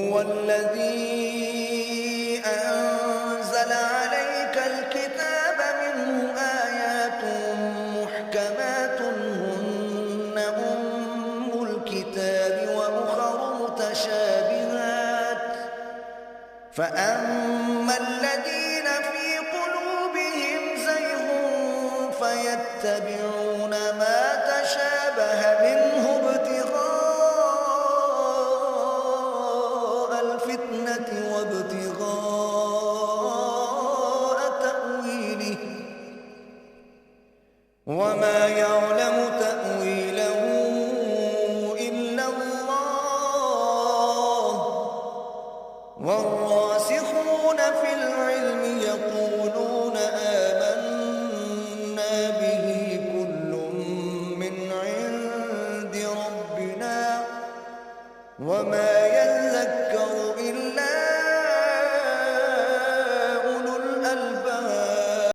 هو الذي أنزل عليك الكتاب منه آيات محكمات هن أم الكتاب وأخر متشابهات فأما الذين في قلوبهم زيغ فيتبعون ما تشابه منه ابتغاء الفتنة وابتغاء تأويله وما يعلم تأويله إلا الله